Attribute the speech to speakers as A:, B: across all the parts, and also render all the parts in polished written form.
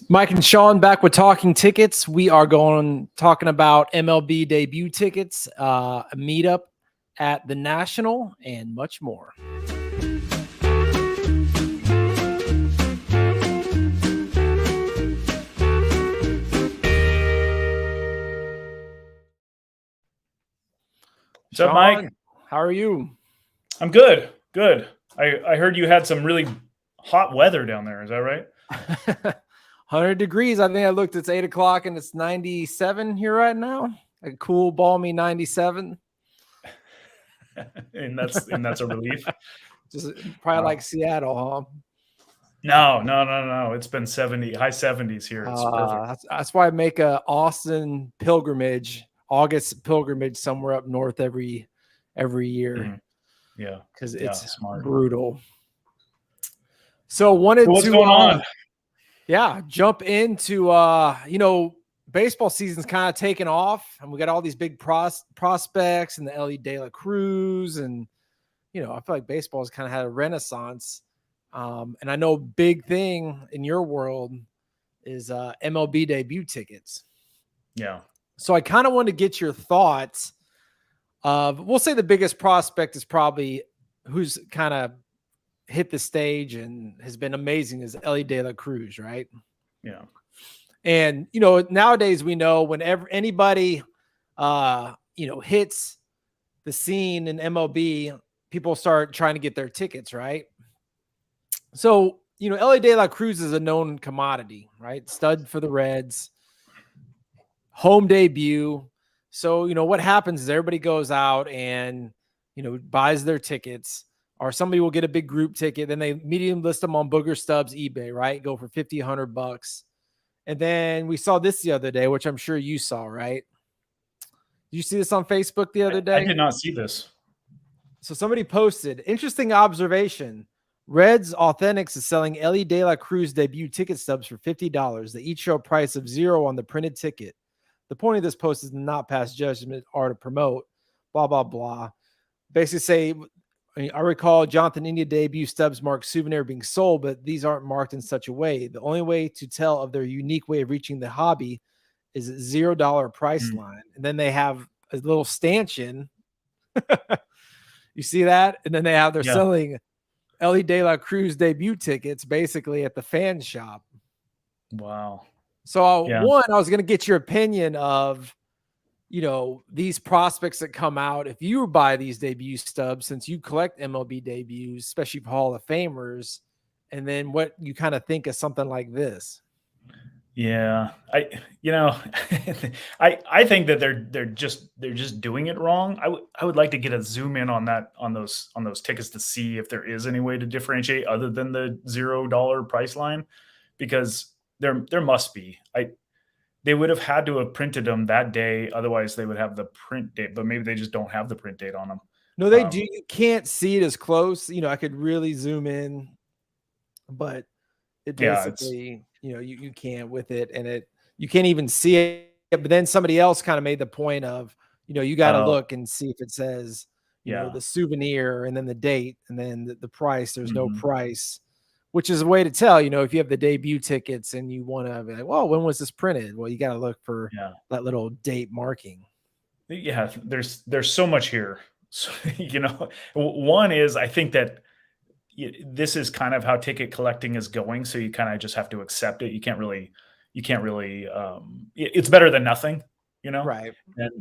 A: Mike and Sean back with Talking Tickets. We are talking about MLB Debut Tickets, a meetup at the National, and much more.
B: What's up, Mike?
A: How are you?
B: I'm good. Good. I heard you had some really hot weather down there. Is that right?
A: 100 degrees. I think I looked, it's 8 o'clock and it's 97 here right now. A cool, balmy 97.
B: and that's a relief.
A: Just probably like Seattle, huh?
B: No. It's been high 70s here. It's perfect.
A: That's why I make a Austin pilgrimage, August pilgrimage somewhere up north every year.
B: Mm-hmm. Yeah,
A: because it's
B: smart.
A: brutal. So what's
B: going on?
A: Yeah, jump into baseball season's kind of taken off, and we got all these big prospects and the Elly Cruz, and I feel like baseball's kind of had a renaissance. And I know big thing in your world is MLB debut tickets.
B: Yeah.
A: So I kind of want to get your thoughts of, we'll say the biggest prospect is probably who's kind of hit the stage and has been amazing is Elly Cruz, right?
B: Yeah.
A: And, nowadays we know whenever anybody, hits the scene in MLB, people start trying to get their tickets, right? So, Elly Cruz is a known commodity, right? Stud for the Reds, home debut. So, what happens is everybody goes out and, buys their tickets, or somebody will get a big group ticket. Then they medium list them on Booger Stubs, eBay, right? Go for $50, $100. And then we saw this the other day, which I'm sure you saw, right? Did you see this on Facebook the other day?
B: I did not see this.
A: So somebody posted, interesting observation. Reds Authentics is selling Elly Cruz debut ticket stubs for $50. They each show a price of $0 on the printed ticket. The point of this post is not pass judgment or to promote, blah, blah, blah. Basically say, I recall Jonathan India debut stubs marked souvenir being sold, but these aren't marked in such a way. The only way to tell of their unique way of reaching the hobby is $0 price line. And then they have a little stanchion. You see that? And then they're selling Elly Cruz debut tickets basically at the fan shop.
B: Wow.
A: So one, I was going to get your opinion of, these prospects that come out. If you buy these debut stubs, since you collect MLB debuts, especially for Hall of Famers, and then what you kind of think of something like this.
B: Yeah, I think that they're just doing it wrong. I would like to get a zoom in on those tickets to see if there is any way to differentiate other than the $0 price line, because there must be. They would have had to have printed them that day. Otherwise, they would have the print date, but maybe they just don't have the print date on them.
A: No, they do. You can't see it as close. I could really zoom in, but it basically, you can't with it, and you can't even see it. But then somebody else kind of made the point of, you got to look and see if it says, the souvenir and then the date and then the price. There's no price. Which is a way to tell, if you have the debut tickets and you want to be like, well, when was this printed? Well, you got to look for that little date marking.
B: Yeah, there's so much here. So, one is, I think that this is kind of how ticket collecting is going. So you kind of just have to accept it. You can't really, it's better than nothing,
A: Right.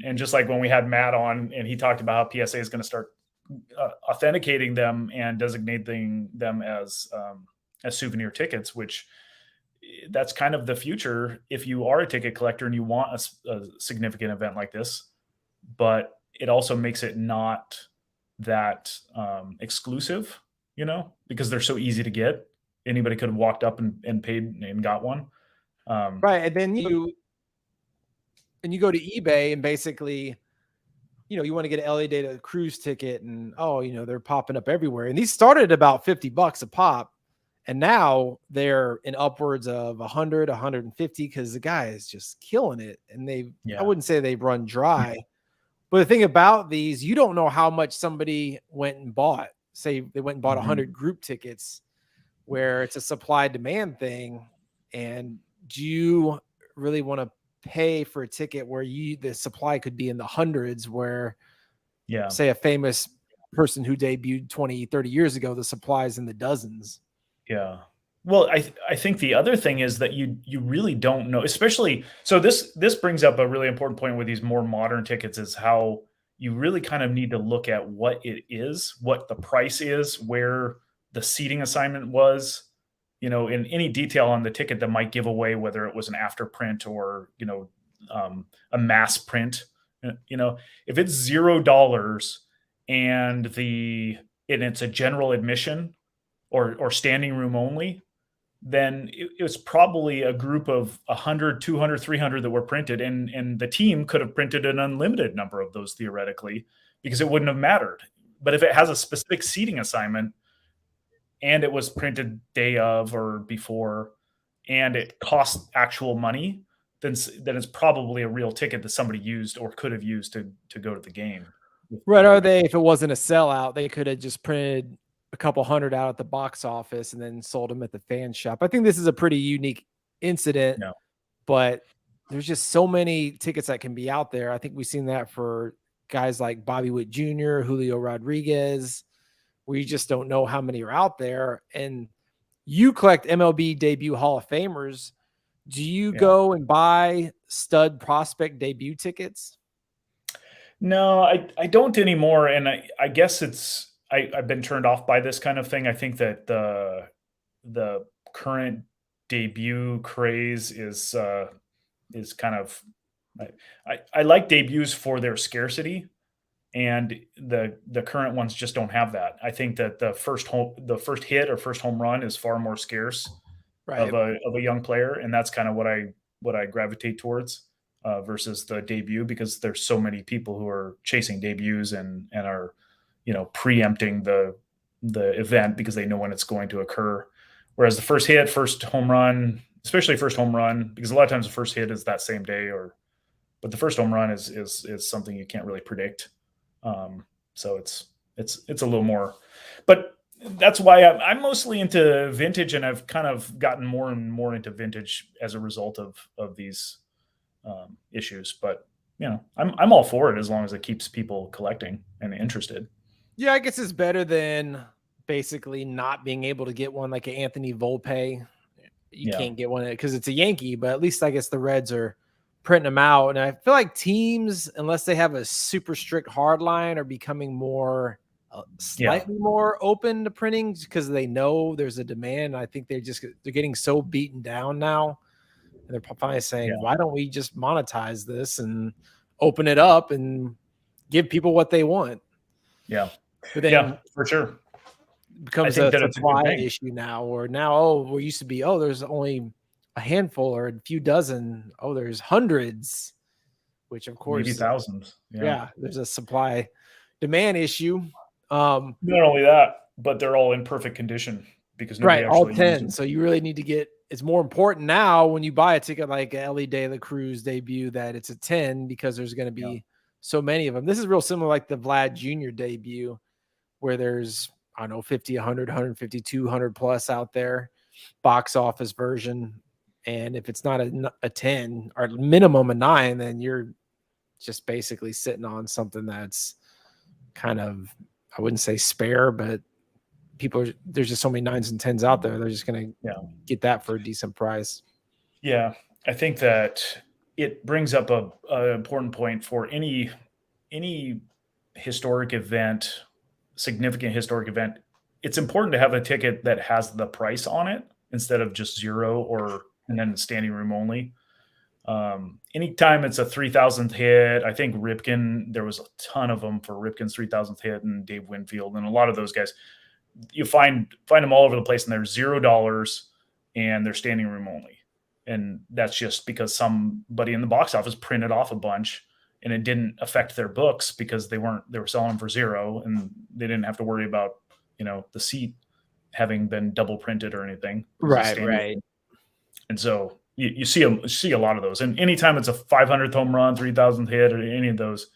B: And just like when we had Matt on and he talked about how PSA is going to start authenticating them and designating them as souvenir tickets, which that's kind of the future if you are a ticket collector and you want a significant event like this. But it also makes it not that exclusive, because they're so easy to get. Anybody could have walked up and paid and got one.
A: Right. And then you go to eBay and basically, you want to get an Elly Cruz ticket and, they're popping up everywhere. And these started at about $50 a pop. And now they're in upwards of 100, 150 because the guy is just killing it. And I wouldn't say they've run dry. But the thing about these, you don't know how much somebody went and bought. Say they went and bought 100 group tickets where it's a supply demand thing. And do you really want to pay for a ticket where the supply could be in the hundreds, where say a famous person who debuted 20, 30 years ago, the supply is in the dozens?
B: Yeah. Well, I think the other thing is that you really don't know, especially, so this brings up a really important point with these more modern tickets, is how you really kind of need to look at what it is, what the price is, where the seating assignment was, in any detail on the ticket that might give away whether it was an after print or, a mass print. If it's $0 and it's a general admission or standing room only, then it was probably a group of 100, 200, 300 that were printed, and the team could have printed an unlimited number of those theoretically, because it wouldn't have mattered. But if it has a specific seating assignment and it was printed day of or before, and it costs actual money, then it's probably a real ticket that somebody used or could have used to go to the game.
A: Right. Are they, if it wasn't a sellout, they could have just printed a couple hundred out at the box office and then sold them at the fan shop. I think this is a pretty unique incident, but there's just so many tickets that can be out there. I think we've seen that for guys like Bobby Witt Jr., Julio Rodriguez, where you just don't know how many are out there. And you collect MLB debut Hall of Famers. Do you go and buy stud prospect debut tickets?
B: No, I don't anymore. And I guess I've been turned off by this kind of thing. I think that the current debut craze is kind of, I like debuts for their scarcity, and the current ones just don't have that. I think that the first hit or first home run is far more scarce of a young player, and that's kind of what I gravitate towards. Versus the debut, because there's so many people who are chasing debuts and are, preempting the event because they know when it's going to occur. Whereas the first hit, first home run, especially first home run, because a lot of times the first hit is that same day, but the first home run is something you can't really predict. So it's a little more, but that's why I'm mostly into vintage, and I've kind of gotten more and more into vintage as a result of these issues. But I'm all for it as long as it keeps people collecting and interested.
A: Yeah, I guess it's better than basically not being able to get one like an Anthony Volpe. You can't get one because it's a Yankee, but at least I guess the Reds are printing them out. And I feel like teams, unless they have a super strict hard line, are becoming more slightly more open to printing because they know there's a demand. I think they're getting so beaten down now. And they're finally saying, why don't we just monetize this and open it up and give people what they want?
B: Yeah.
A: But then
B: for sure.
A: It becomes a supply issue now, or we used to be, there's only a handful or a few dozen. There's hundreds, which of course,
B: maybe thousands.
A: Yeah. There's a supply demand issue.
B: Not only that, but they're all in perfect condition because
A: all 10. So you really need to get. It's more important now when you buy a ticket like Elly De La Cruz debut that it's a 10, because there's going to be so many of them. This is real similar like the Vlad Jr. debut, where there's 50, 100, 150, 200 plus out there, box office version. And if it's not a 10 or minimum a 9, then you're just basically sitting on something that's kind of, I wouldn't say spare, but there's just so many 9s and 10s out there. They're just going to get that for a decent price.
B: Yeah. I think that it brings up an important point for any historic event, significant historic event. It's important to have a ticket that has the price on it instead of just 0 and then standing room only. Anytime it's a 3,000th hit, I think Ripken, there was a ton of them for Ripken's 3,000th hit, and Dave Winfield, and a lot of those guys. You find them all over the place, and they're $0 and they're standing room only. And that's just because somebody in the box office printed off a bunch, and it didn't affect their books because they were selling for 0, and they didn't have to worry about, the seat having been double printed or anything.
A: Right.
B: And so you see a lot of those. And anytime it's a 500th home run, 3,000th hit, or any of those,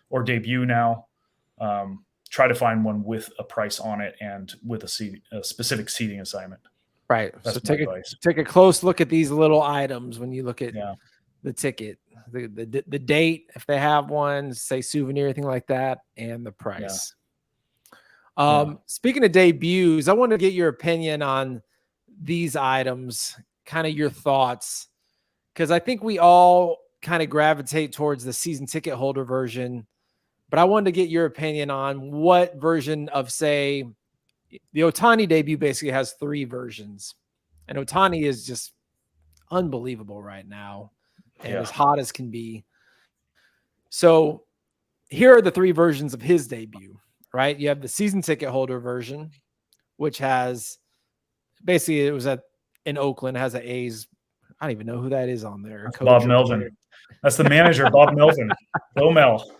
B: or debut now, try to find one with a price on it and with a specific seating assignment.
A: Right.
B: That's
A: So
B: my advice.
A: take a close look at these little items when you look at
B: Yeah.
A: the ticket, the date, if they have one, say souvenir, anything like that, and the price. Speaking of debuts, I want to get your opinion on these items, kind of your thoughts, because I think we all kind of gravitate towards the season ticket holder version, but I wanted to get your opinion on what version of, say, the Ohtani debut basically has 3 versions, and Ohtani is just unbelievable right now and as hot as can be. So here are the 3 versions of his debut, right? You have the season ticket holder version, which has basically, it was in Oakland, has an A's. I don't even know who that is on there.
B: Bob Melvin. That's the manager, Bob Melvin. Go Mel.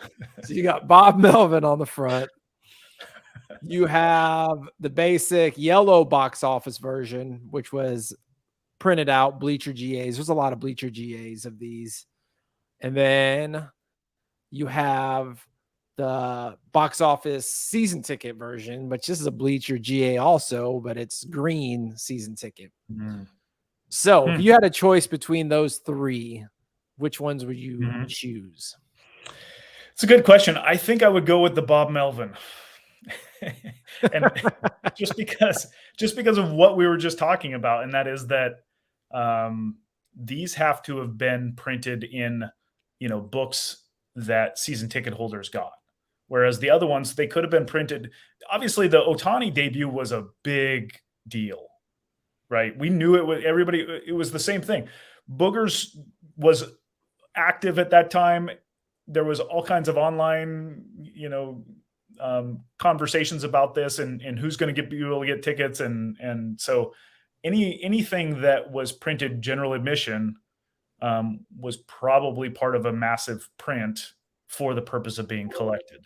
A: So you got Bob Melvin on the front. You have the basic yellow box office version, which was printed out bleacher GAs. There's a lot of bleacher GAs of these. And then you have the box office season ticket version, which this is a bleacher GA also, but it's green season ticket. So if you had a choice between those 3, which ones would you choose?
B: It's a good question. I think I would go with the Bob Melvin. And just because of what we were just talking about, and that is that these have to have been printed in, books that season ticket holders got. Whereas the other ones, they could have been printed. Obviously, the Ohtani debut was a big deal, right? We knew it was everybody. It was the same thing. Boogers was active at that time. There was all kinds of online, conversations about this and who's going to be able to get tickets. And so anything that was printed general admission was probably part of a massive print for the purpose of being collected.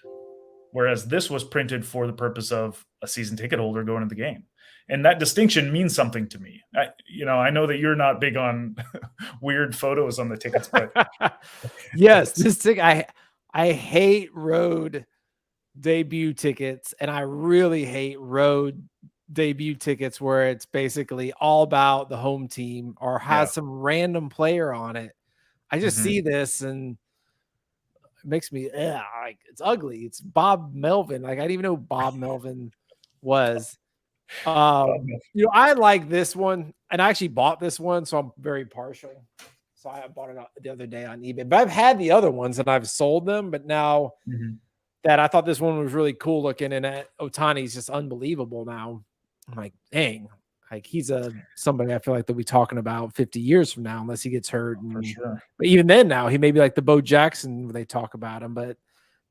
B: Whereas this was printed for the purpose of a season ticket holder going to the game. And that distinction means something to me. I know that you're not big on weird photos on the tickets, but
A: yes, this ticket, I hate road debut tickets, and I really hate road debut tickets where it's basically all about the home team or has some random player on it. I just see this and it makes me like, it's ugly. It's Bob Melvin. Like, I didn't even know who Bob Melvin was. I like this one, and I actually bought this one, so I'm very partial. So I bought it the other day on eBay, but I've had the other ones and I've sold them. But now that I thought this one was really cool looking, and Ohtani's just unbelievable now. I'm like, dang, like he's somebody I feel like they'll be talking about 50 years from now, unless he gets hurt.
B: For sure.
A: But even then, now he may be like the Bo Jackson when they talk about him. But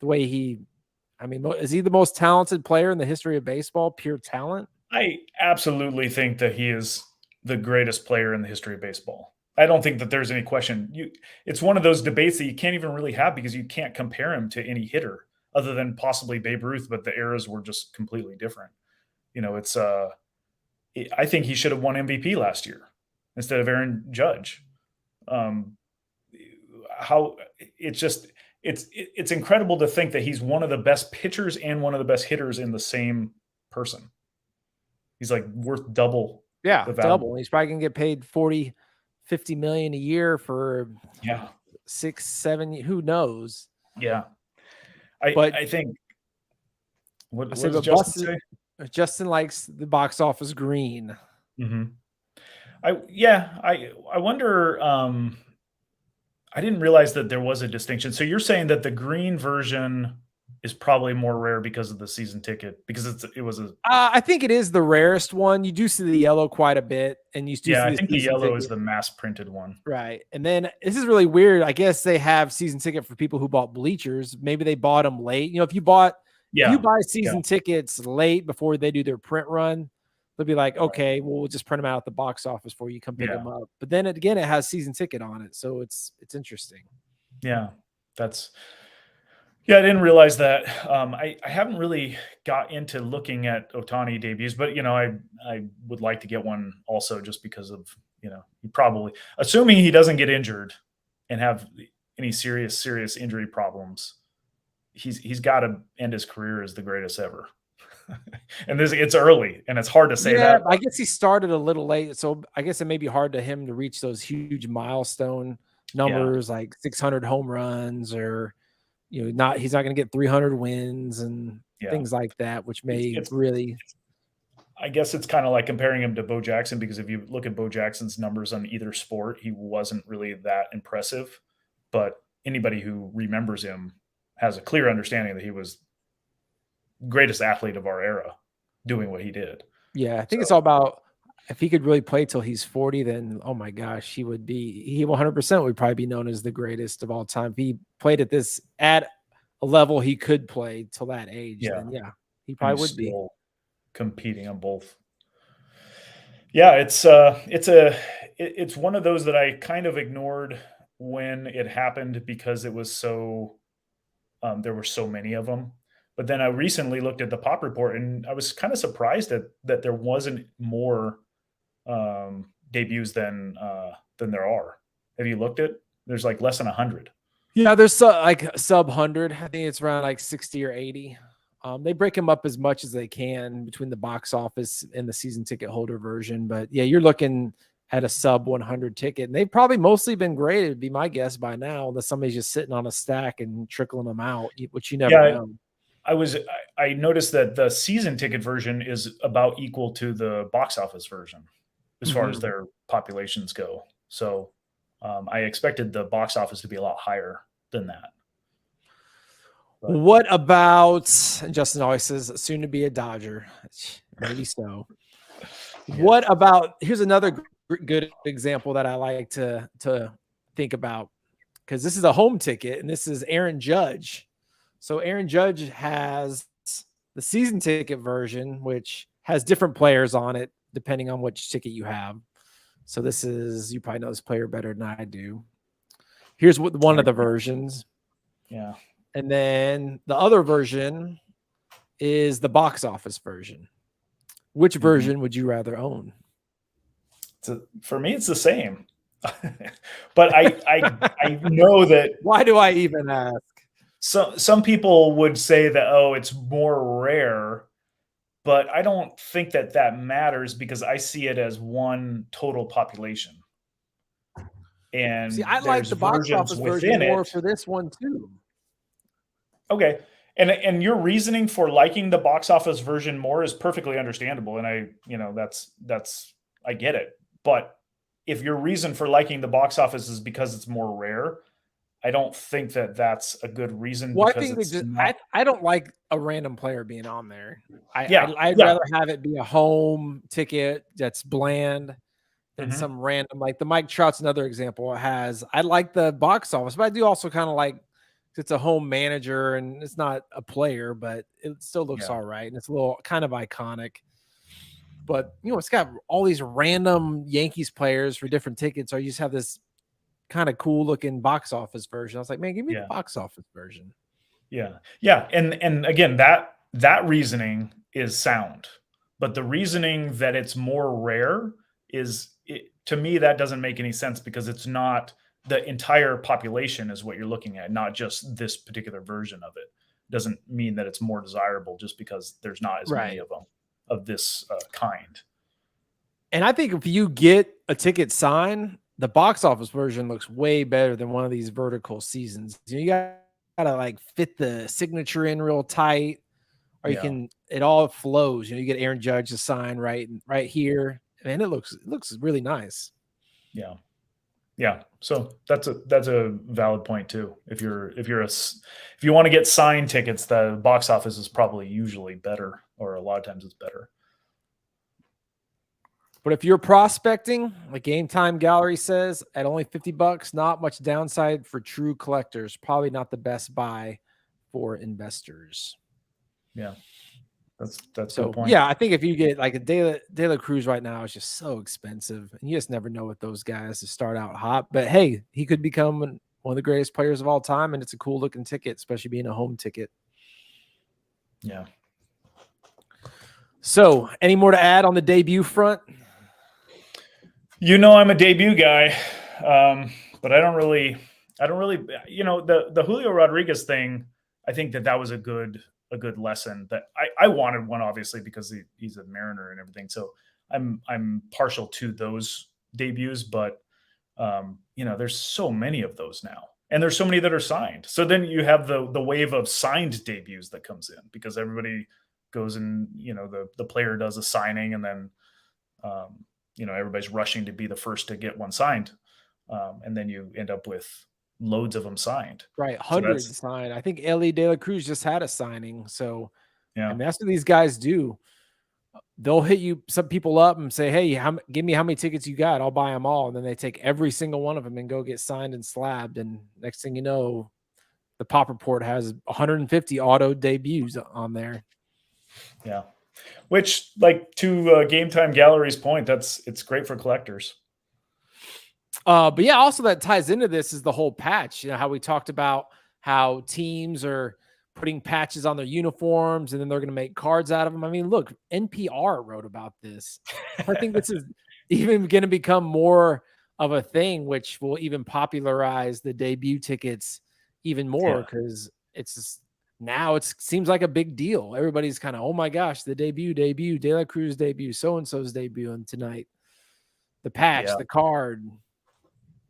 A: the way is he the most talented player in the history of baseball? Pure talent.
B: I absolutely think that he is the greatest player in the history of baseball. I don't think that there's any question. It's one of those debates that you can't even really have because you can't compare him to any hitter other than possibly Babe Ruth, but the eras were just completely different. I think he should have won MVP last year instead of Aaron Judge. It's incredible to think that he's one of the best pitchers and one of the best hitters in the same person. He's like worth double.
A: Yeah, double. He's probably gonna get paid 40, 50 million a year for 6, 7, who knows?
B: Yeah. I think what does Justin say?
A: Justin likes the box office green.
B: I wonder. I didn't realize that there was a distinction. So you're saying that the green version is probably more rare because of the season ticket, because
A: I think it is the rarest one. You do see the yellow quite a bit, and you do see
B: I think the yellow is the mass printed one,
A: right? And then this is really weird. I guess they have season ticket for people who bought bleachers. Maybe they bought them late. If you buy season tickets late before they do their print run, they'll be like, okay, well, we'll just print them out at the box office for you. Come pick them up. But then again, it has season ticket on it, so it's interesting.
B: Yeah, I didn't realize that. I haven't really got into looking at Ohtani debuts, but I would like to get one also, just because of he probably, assuming he doesn't get injured and have any serious injury problems, he's got to end his career as the greatest ever. And it's early, and it's hard to say that.
A: I guess he started a little late, so I guess it may be hard to him to reach those huge milestone numbers like 600 home runs, or he's not going to get 300 wins and things like that, which may really.
B: I guess it's kind of like comparing him to Bo Jackson, because if you look at Bo Jackson's numbers on either sport, he wasn't really that impressive. But anybody who remembers him has a clear understanding that he was greatest athlete of our era doing what he did.
A: Yeah, I think it's all about, if he could really play till he's 40, then oh my gosh, he 100% would probably be known as the greatest of all time. If he played at a level he could play till that age, then he probably would be
B: competing on both. Yeah, it's one of those that I kind of ignored when it happened, because it was so there were so many of them. But then I recently looked at the pop report, and I was kind of surprised that there wasn't more debuts than there are. Have you looked at? There's like less than 100.
A: Yeah, there's like sub 100. I think it's around like 60 or 80. They break them up as much as they can between the box office and the season ticket holder version. But yeah, you're looking at a sub 100 ticket, and they've probably mostly been graded, would be my guess by now, unless somebody's just sitting on a stack and trickling them out, which you never know.
B: I noticed that the season ticket version is about equal to the box office version as far as their populations go. So I expected the box office to be a lot higher than that.
A: But what about, Justin always says, soon to be a Dodger? Maybe so. Yeah. What about, here's another good example that I like to think about, because this is a home ticket, and this is Aaron Judge. So Aaron Judge has the season ticket version, which has different players on it depending on which ticket you have. So this is, you probably know this player better than I do. Here's one of the versions.
B: Yeah.
A: And then the other version is the box office version. Which version would you rather own?
B: For me, it's the same. But I know that.
A: Why do I even ask?
B: So some people would say that, oh, it's more rare, but I don't think that matters, because I see it as one total population. And
A: see, I like the box office version more for this one too.
B: Okay. And your reasoning for liking the box office version more is perfectly understandable. And I get it. But if your reason for liking the box office is because it's more rare, I don't think that's a good reason.
A: Well, I think I don't like a random player being on there. I'd rather have it be a home ticket that's bland than some random, like the Mike Trout's another example. I like the box office, but I do also kind of like, it's a home manager and it's not a player, but it still looks all right. And it's a little kind of iconic, but it's got all these random Yankees players for different tickets, or you just have this kind of cool looking box office version. I was like, man, give me the box office version.
B: Yeah. Yeah. And again, that reasoning is sound, but the reasoning that it's more rare to me, that doesn't make any sense, because it's not the entire population is what you're looking at, not just this particular version of it. Doesn't mean that it's more desirable just because there's not as many of them of this kind.
A: And I think if you get a ticket signed, the box office version looks way better than one of these vertical seasons. You gotta like fit the signature in real tight, or it all flows. You get Aaron Judge to sign right here, and it looks really nice.
B: Yeah. Yeah. So that's a valid point too. If you want to get signed tickets, the box office is probably usually better, or a lot of times it's better.
A: But if you're prospecting, like Game Time Gallery says, at only $50, not much downside for true collectors. Probably not the best buy for investors.
B: Yeah. That's
A: so
B: a good point.
A: Yeah, I think if you get like a De La Cruz right now, is just so expensive, and you just never know with those guys to start out hot. But hey, he could become one of the greatest players of all time, and it's a cool looking ticket, especially being a home ticket.
B: Yeah.
A: So, any more to add on the debut front?
B: I'm a debut guy, but I don't really. The Julio Rodriguez thing, I think that was a good a good lesson. That I wanted one, obviously, because he's a Mariner and everything. So I'm partial to those debuts, but there's so many of those now, and there's so many that are signed. So then you have the wave of signed debuts that comes in, because everybody goes and the player does a signing, and then everybody's rushing to be the first to get one signed, and then you end up with loads of them signed.
A: Right, hundreds signed. I think Elly De La Cruz just had a signing. So
B: yeah,
A: and that's what these guys do. They'll hit some people up and say, "Hey, give me how many tickets you got? I'll buy them all." And then they take every single one of them and go get signed and slabbed. And next thing you know, the Pop Report has 150 auto debuts on there.
B: Yeah, which, like, to Game Time Gallery's point, it's great for collectors.
A: But yeah, also that ties into this is the whole patch. How we talked about how teams are putting patches on their uniforms and then they're going to make cards out of them. I mean, look, NPR wrote about this. I think this is even going to become more of a thing, which will even popularize the debut tickets even more, because it's just, now it seems like a big deal. Everybody's kind of, oh my gosh, the debut, De La Cruz debut, so-and-so's debuting tonight. The patch, the card.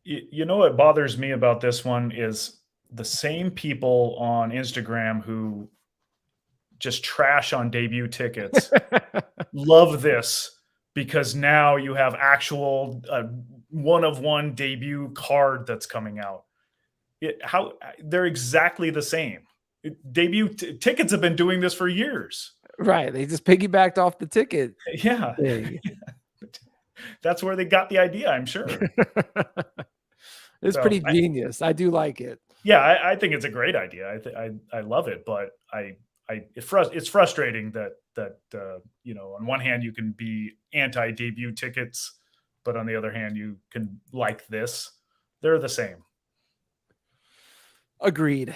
B: You know what bothers me about this one is the same people on Instagram who just trash on debut tickets love this, because now you have actual one-of-one debut card that's coming out. How they're exactly the same. Debut tickets have been doing this for years.
A: Right. They just piggybacked off the ticket.
B: Yeah. That's where they got the idea, I'm sure.
A: It's pretty genius. I do like it.
B: Yeah, I think it's a great idea. I love it, but it's frustrating that on one hand you can be anti-debut tickets, but on the other hand you can like this. They're the same.
A: Agreed.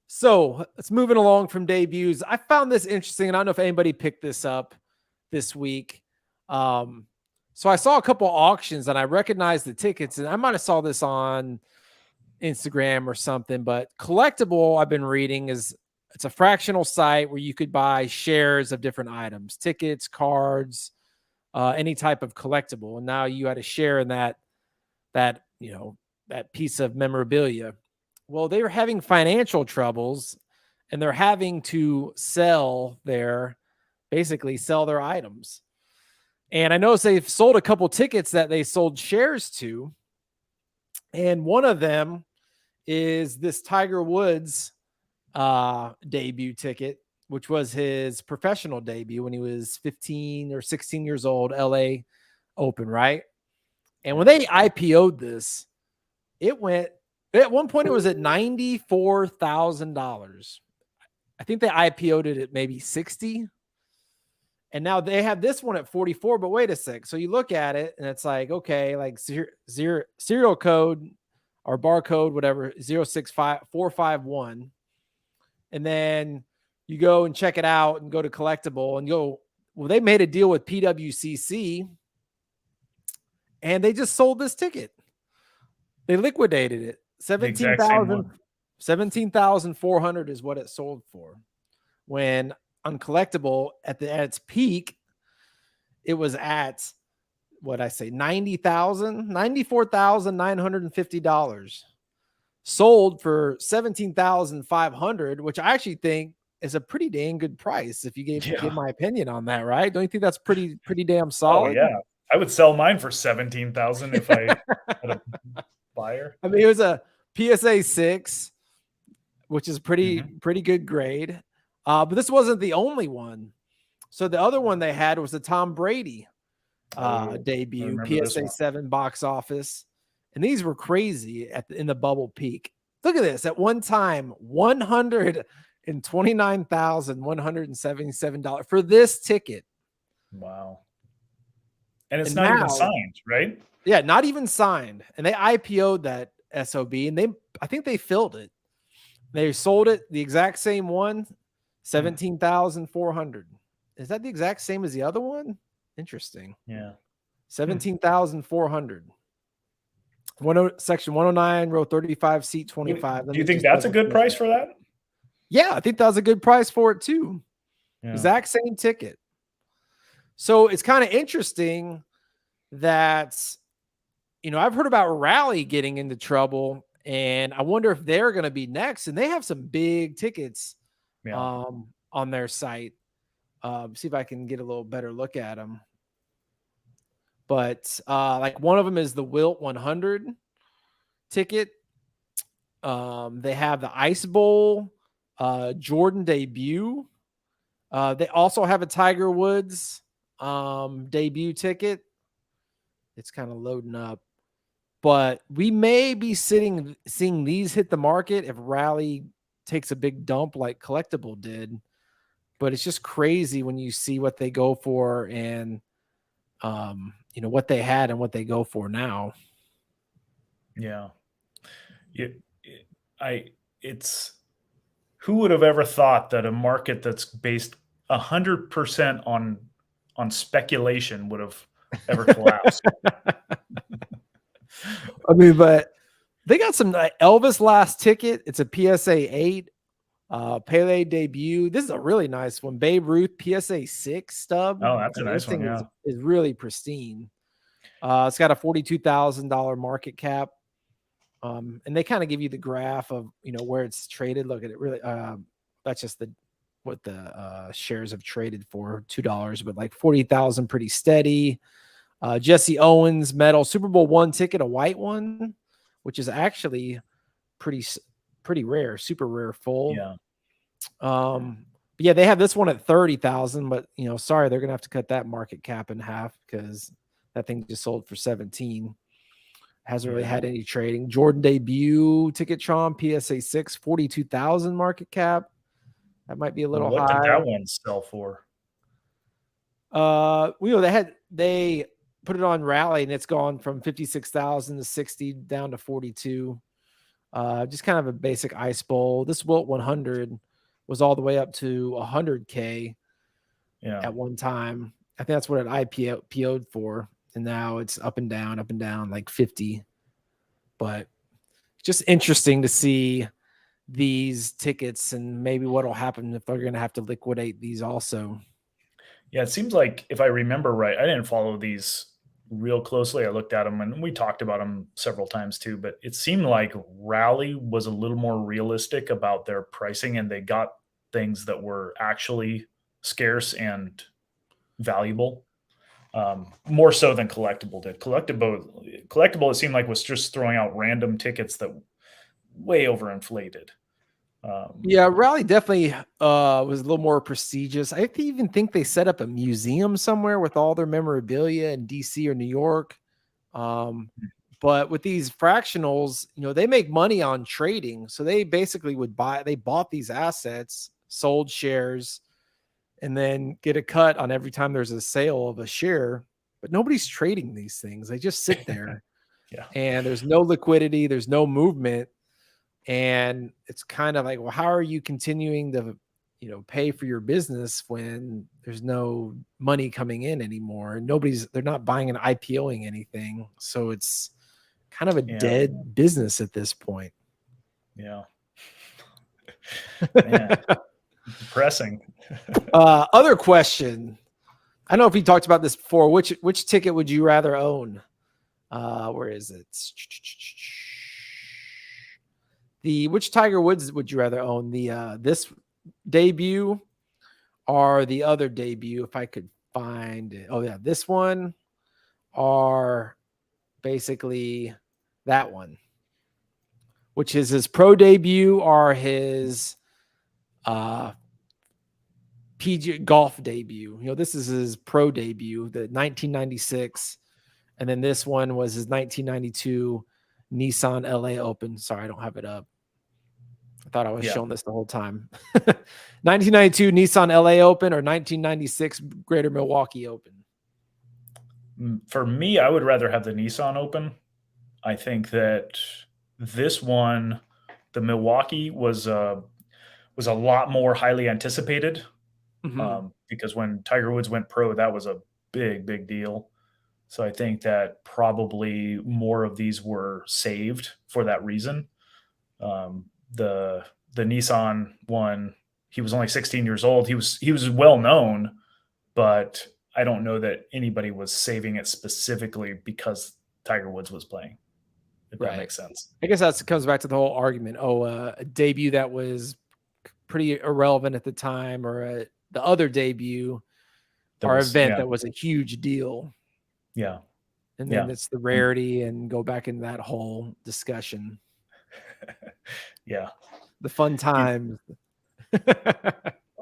A: So let's moving along from debuts. I found this interesting, and I don't know if anybody picked this up this week. So I saw a couple auctions and I recognized the tickets, and I might have saw this on Instagram or something, but Collectible, I've been reading, it's a fractional site where you could buy shares of different items, tickets, cards, any type of collectible. And now you had a share in that piece of memorabilia. Well, they were having financial troubles and they're having to sell their items. And I noticed they've sold a couple tickets that they sold shares to. And one of them is this Tiger Woods debut ticket, which was his professional debut when he was 15 or 16 years old, LA Open, right? And when they IPO'd this, it went, at one point it was at $94,000. I think they IPO'd it at maybe 60. And now they have this one at 44, but wait a sec. So you look at it and it's like, okay, like serial code or barcode, whatever, 065451. And then you go and check it out and go to Collectible and go, well, they made a deal with PWCC and they just sold this ticket. They liquidated it. 17,400 is what it sold for. When on Collectible at its peak, it was at $94,950. Sold for $17,500, which I actually think is a pretty dang good price. If you give my opinion on that, right? Don't you think that's pretty damn solid?
B: Oh yeah, I would sell mine for $17,000 if I had a buyer.
A: I mean, it was a PSA 6, which is pretty good grade. But this wasn't the only one. So the other one they had was the Tom Brady debut, PSA 7 box office. And these were crazy in the bubble peak. Look at this. At one time, $129,177 for this ticket.
B: Wow. And it's not even signed, right?
A: Yeah, not even signed. And they IPO'd that SOB, and I think they filled it. They sold it the exact same one, 17,400. Is that the exact same as the other one? Interesting.
B: Yeah.
A: 17,400. Section 109, row 35, seat 25.
B: Do you think that's a good price for that?
A: Yeah, I think that was a good price for it too.
B: Yeah.
A: Exact same ticket. So it's kind of interesting that, I've heard about Rally getting into trouble, and I wonder if they're going to be next. And they have some big tickets
B: Yeah.
A: on their site. See if I can get a little better look at them. But like one of them is the Wilt 100 ticket. They have the Ice Bowl, Jordan debut. They also have a Tiger Woods debut ticket. It's kind of loading up, but we may be seeing these hit the market if Rally takes a big dump like Collectible did. But it's just crazy when you see what they go for and what they had and what they go for now.
B: Yeah. It's who would have ever thought that a market that's based 100% on speculation would have ever collapsed?
A: I mean, but they got some Elvis last ticket. It's a PSA 8, Pele debut. This is a really nice one. Babe Ruth PSA 6 stub.
B: Oh, that's a nice
A: this thing
B: one. Yeah.
A: is really pristine. It's got a $42,000 market cap. And they kind of give you the graph of, where it's traded. Look at it. Really, that's just what the shares have traded for, $2, but like 40,000, pretty steady. Jesse Owens medal, Super Bowl 1 ticket, a white one, which is actually pretty rare, super rare full.
B: Yeah.
A: But yeah, they have this one at 30,000, but sorry, they're gonna have to cut that market cap in half because that thing just sold for 17. Hasn't really had any trading. Jordan debut Ticketron PSA 6, 42,000 market cap. That might be a little high.
B: What did that one sell for?
A: They put it on Rally and it's gone from 56,000 to 60 down to 42. Just kind of a basic ice bowl. This Wilt 100 was all the way up to 100K at one time. I think that's what it IPO'd for. And now it's up and down like 50. But just interesting to see these tickets and maybe what will happen if they're going to have to liquidate these also.
B: Yeah, it seems like, if I remember right, I didn't follow these real closely. I looked at them and we talked about them several times too, but it seemed like Rally was a little more realistic about their pricing, and they got things that were actually scarce and valuable. More so than Collectible did. Collectible, it seemed like, was just throwing out random tickets that way overinflated.
A: Yeah, Rally definitely was a little more prestigious. I even think they set up a museum somewhere with all their memorabilia in DC or New York. But with these fractionals, they make money on trading. So they basically bought these assets, sold shares, and then get a cut on every time there's a sale of a share. But nobody's trading these things. They just sit there. And there's no liquidity. There's no movement. And it's kind of like, well, how are you continuing to, pay for your business when there's no money coming in anymore? They're not buying and IPOing anything. So it's kind of a dead business at this point.
B: Yeah. Man, depressing.
A: Other question. I don't know if we talked about this before. Which ticket would you rather own? Where is it? Which Tiger Woods would you rather own? This debut or the other debut, if I could find it. Oh yeah, this one, or basically that one, which is his pro debut or his PGA golf debut. This is his pro debut, the 1996, and then this one was his 1992 Nissan LA Open. Sorry, I don't have it up. I thought I was showing this the whole time. 1992 Nissan LA Open or 1996 Greater Milwaukee Open?
B: For me, I would rather have the Nissan Open. I think that this one, the Milwaukee, was a lot more highly anticipated. Because when Tiger Woods went pro, that was a big deal. So I think that probably more of these were saved for that reason. The the Nissan one, he was only 16 years old. He was well known, but I don't know that anybody was saving it specifically because Tiger Woods was playing. If that makes sense.
A: I guess that comes back to the whole argument. A debut that was pretty irrelevant at the time, or the other debut or event that was a huge deal.
B: Yeah.
A: And then it's the rarity and go back into that whole discussion.
B: Yeah.
A: The fun times.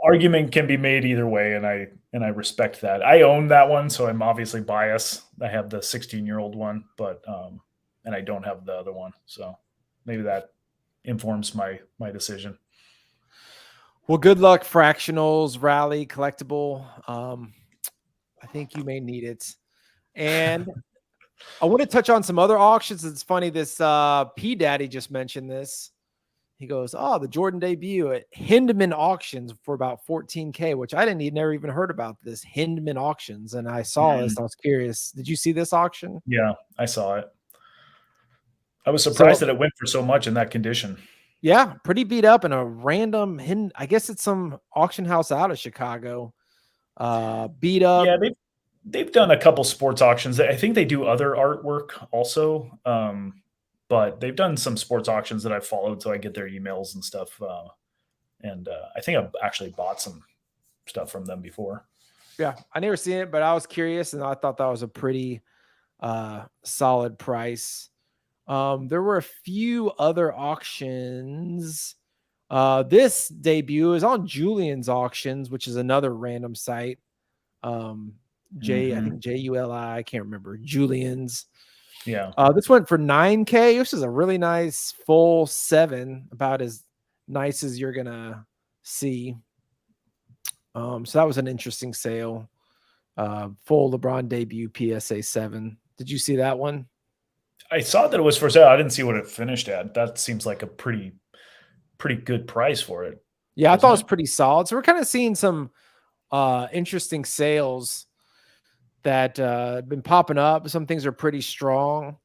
B: Argument can be made either way, and I respect that. I own that one, so I'm obviously biased. I have the 16-year-old one, but and I don't have the other one, so maybe that informs my decision.
A: Well, good luck, fractionals, rally, collectible. I think you may need it. And I want to touch on some other auctions. It's funny, this P Daddy just mentioned this. He goes, "Oh, the Jordan debut at Hindman Auctions for about $14K," which I never even heard about this Hindman Auctions. And I saw this. I was curious. Did you see this auction?
B: Yeah, I saw it. I was surprised that it went for so much in that condition.
A: Yeah, pretty beat up in a random I guess it's some auction house out of Chicago. Beat up.
B: Yeah, they've done a couple sports auctions. I think they do other artwork also. But they've done some sports auctions that I've followed, so I get their emails and stuff. And I think I've actually bought some stuff from them before.
A: Yeah, I never seen it, but I was curious, and I thought that was a pretty solid price. There were a few other auctions. This debut is on Julian's Auctions, which is another random site. I think Juli, I can't remember. Julian's.
B: Yeah.
A: This went for $9K. This is a really nice full 7, about as nice as you're gonna see. So that was an interesting sale. Full LeBron debut PSA 7. Did you see that one?
B: I saw that it was for sale. I didn't see what it finished at. That seems like a pretty good price for it.
A: Yeah, I thought it was pretty solid. So we're kind of seeing some interesting sales that have been popping up. Some things are pretty strong.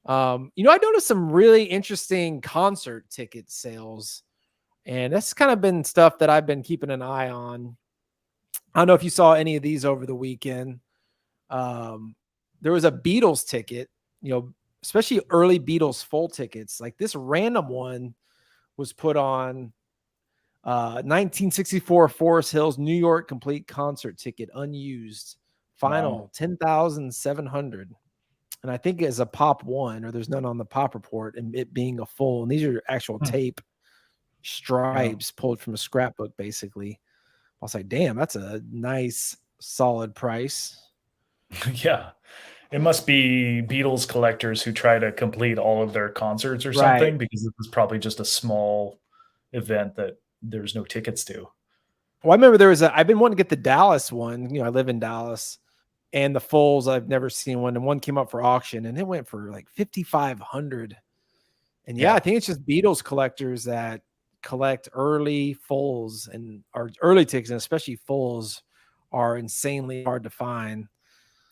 A: I noticed some really interesting concert ticket sales, and that's kind of been stuff that I've been keeping an eye on. I don't know if you saw any of these over the weekend. There was a Beatles ticket, especially early Beatles full tickets. Like this random one was put on 1964 Forest Hills, New York complete concert ticket, unused. Final 10,700, and I think it's a pop 1, or there's none on the pop report, and it being a full. And these are actual tape stripes pulled from a scrapbook, basically. I was like, damn, that's a nice, solid price.
B: Yeah, it must be Beatles collectors who try to complete all of their concerts or something, because it was probably just a small event that there's no tickets to.
A: Well, I remember I've been wanting to get the Dallas one. I live in Dallas. And the fulls, I've never seen one. And one came up for auction, and it went for like $5,500. And I think it's just Beatles collectors that collect early fulls, and our early tickets, and especially fulls, are insanely hard to find.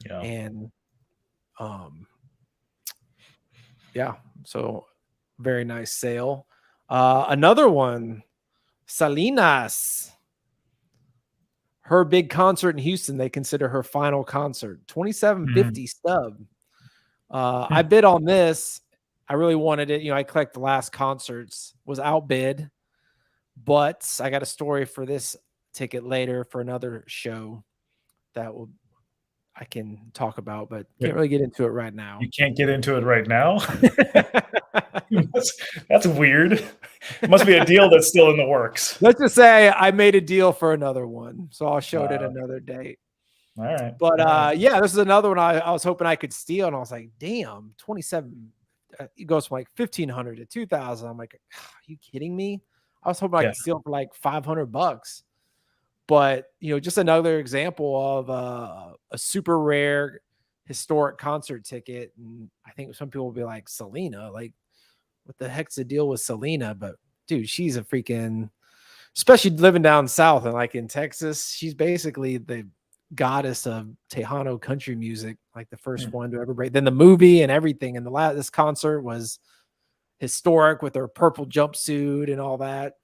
B: Yeah.
A: And so very nice sale. Another one, Selena's. Her big concert in Houston, they consider her final concert, $2,750 stub. I bid on this. I really wanted it. I collect the last concerts, was outbid, but I got a story for this ticket later for another show that I can talk about, but can't really get into it right now.
B: You can't get into it right now? That's weird. It must be a deal that's still in the works.
A: Let's just say I made a deal for another one, so I'll show it at another date.
B: All right.
A: But this is another one I was hoping I could steal, and I was like, damn, 27. It goes from like 1,500 to 2,000. I'm like, are you kidding me? I was hoping I could steal for like $500. But just another example of a super rare historic concert ticket. And I think some people will be like, Selena, like, what the heck's the deal with Selena? But dude, she's a freaking, especially living down south and like in Texas, she's basically the goddess of Tejano country music, like the first one to ever break. Then the movie and everything. And this concert was historic with her purple jumpsuit and all that.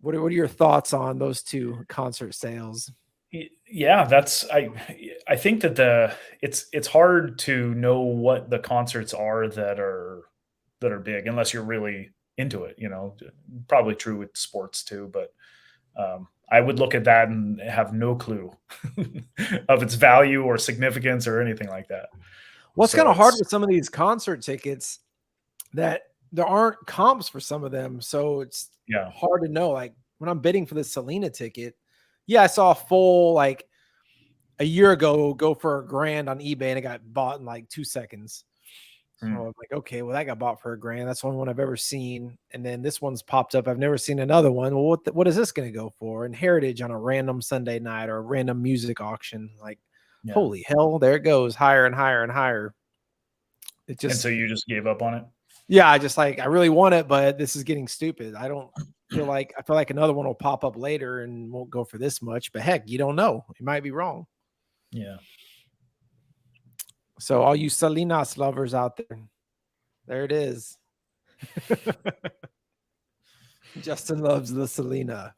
A: What are your thoughts on those two concert sales?
B: Yeah, I think that it's hard to know what the concerts are that are big unless you're really into it. Probably true with sports too, but I would look at that and have no clue of its value or significance or anything like that.
A: Well, it's
B: So
A: kind of hard with some of these concert tickets that there aren't comps for some of them. So it's hard to know. Like when I'm bidding for the Selena ticket, I saw a full, like a year ago, go for $1,000 on eBay and it got bought in like 2 seconds. So I'm like, okay, well, that got bought for $1,000. That's the only one I've ever seen. And then this one's popped up. I've never seen another one. Well, what is this going to go for? And Heritage on a random Sunday night or a random music auction. Like, holy hell, there it goes, higher and higher and higher. It just,
B: and so you just gave up on it?
A: Yeah, I really want it, but this is getting stupid. I feel like another one will pop up later and won't go for this much. But heck, you don't know. You might be wrong.
B: Yeah.
A: So all you Selena's lovers out there it is. Justin loves the Selena.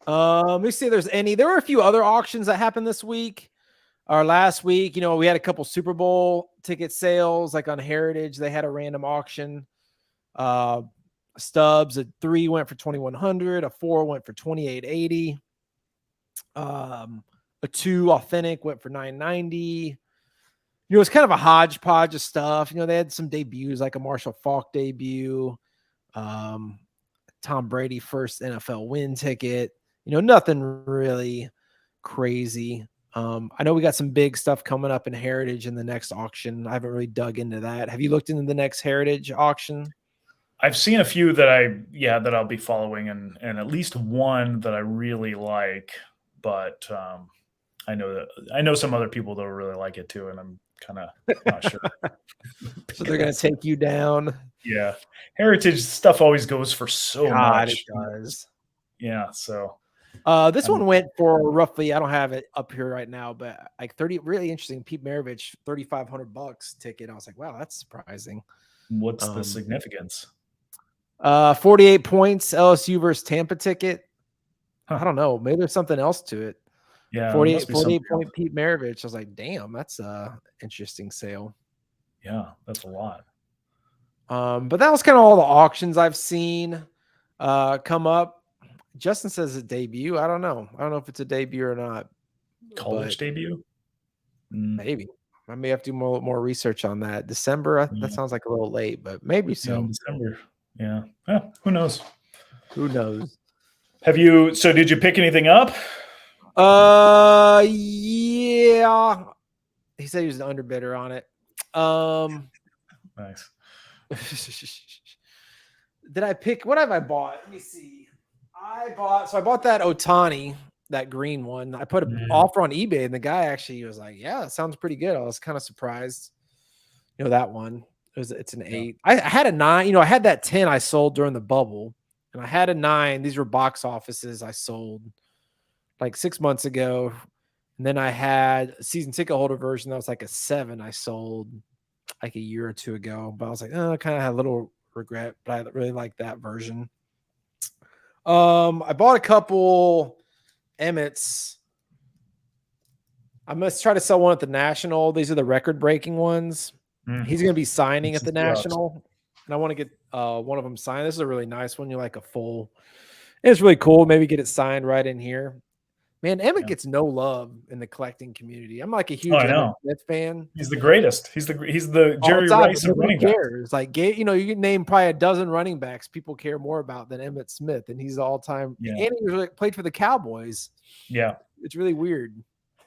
A: Let me see if there's any. There were a few other auctions that happened this week or last week. We had a couple Super Bowl ticket sales, like on Heritage. They had a random auction. Stubs, a 3 went for $2,100, a 4 went for $2,880. A 2 authentic went for $990. It's kind of a hodgepodge of stuff. They had some debuts, like a Marshall Faulk debut, Tom Brady first NFL win ticket. Nothing really crazy. I know we got some big stuff coming up in Heritage in the next auction. I haven't really dug into that. Have you looked into the next Heritage auction?
B: I've seen a few that I'll be following, and at least one that I really like, but I know some other people that will really like it too, and I'm kind of not sure.
A: So they're going to take you down.
B: Yeah. Heritage stuff always goes for so much.
A: It does.
B: Yeah. So
A: this one went for roughly, I don't have it up here right now, but like 30, really interesting. Pete Maravich, $3,500 ticket. I was like, wow, that's surprising.
B: What's the significance?
A: 48 points, LSU versus Tampa ticket.
B: Huh.
A: I don't know. Maybe there's something else to it.
B: Yeah.
A: 48 point Pete Maravich. I was like, damn, that's a interesting sale.
B: Yeah, that's a lot.
A: But that was kind of all the auctions I've seen come up. Justin says a debut. I don't know. I don't know if it's a debut or not.
B: College debut?
A: Maybe. I may have to do more research on that. December, that sounds like a little late, but maybe so.
B: Yeah, December. Yeah. Who knows?
A: Who knows?
B: So did you pick anything up?
A: Yeah. He said he was an underbidder on it.
B: Nice.
A: Did I pick? What have I bought? Let me see. I bought that Ohtani, that green one. I put an offer on eBay, and the guy actually was like, "Yeah, that sounds pretty good." I was kind of surprised. That one. It's an 8. I had a 9. I had that 10 I sold during the bubble, and I had a 9. These were box offices I sold like 6 months ago. And then I had a season ticket holder version that was like a 7 I sold like a year or 2 ago. But I was like, I kind of had a little regret, but I really like that version. I bought a couple Emmett's. I must try to sell one at the National. These are the record-breaking ones. He's going to be signing at the National, and I want to get one of them signed. This is a really nice one. You like a full. It's really cool. Maybe get it signed right in here. Man, Emmett gets no love in the collecting community. I'm like a huge Emmett Smith fan.
B: He's the greatest. He's the Jerry Rice of running backs.
A: Cares. Like, you can name probably a dozen running backs people care more about than Emmett Smith, and he's the all-time.
B: Yeah.
A: And he played for the Cowboys.
B: Yeah,
A: it's really weird.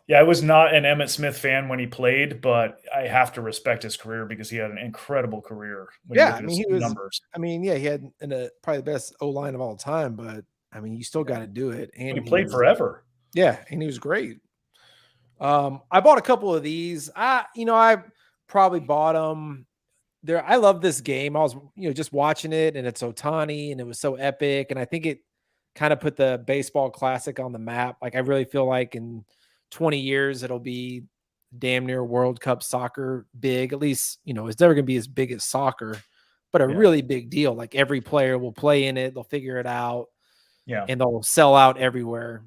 B: Yeah, I was not an Emmitt Smith fan when he played, but I have to respect his career because he had an incredible career.
A: He was numbers. He had probably the best O-line of all time, but you still got to do it. And
B: he played forever.
A: Yeah, and he was great. I bought a couple of these. I probably bought them. I love this game. I was just watching it, and it's Ohtani, and it was so epic, and I think it kind of put the baseball classic on the map. Like, I really feel like in 20 years it'll be damn near World Cup soccer big. At least it's never going to be as big as soccer, but a really big deal. Like every player will play in it. They'll figure it out.
B: Yeah.
A: And they'll sell out everywhere.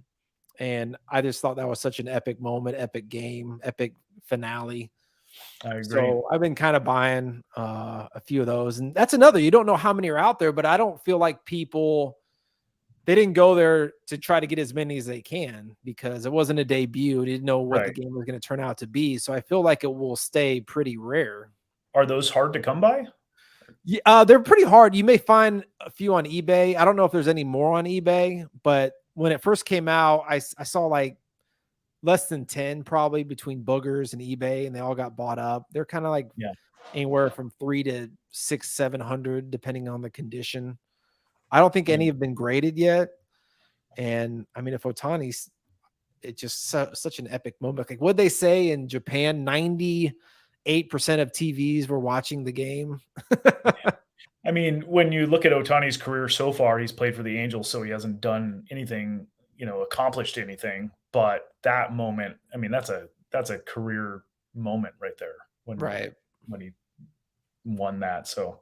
A: And I just thought that was such an epic moment, epic game, epic finale.
B: I agree.
A: So I've been kind of buying a few of those. And that's another, you don't know how many are out there, but I don't feel like they didn't go there to try to get as many as they can because it wasn't a debut. They didn't know what the game was going to turn out to be. So I feel like it will stay pretty rare.
B: Are those hard to come by?
A: Yeah, they're pretty hard. You may find a few on eBay. I don't know if there's any more on eBay, but when it first came out, I saw like less than 10 probably between Boogers and eBay, and they all got bought up. They're kind of like anywhere from 300 to 600-700 depending on the condition. I don't think any have been graded yet. And I mean, if Ohtani's, it's just such an epic moment. Like what they say in Japan, 98% of TVs were watching the game.
B: I mean, when you look at Ohtani's career so far, he's played for the Angels, so he hasn't done anything, accomplished anything. But that moment, I mean, that's a career moment right there when he won that. So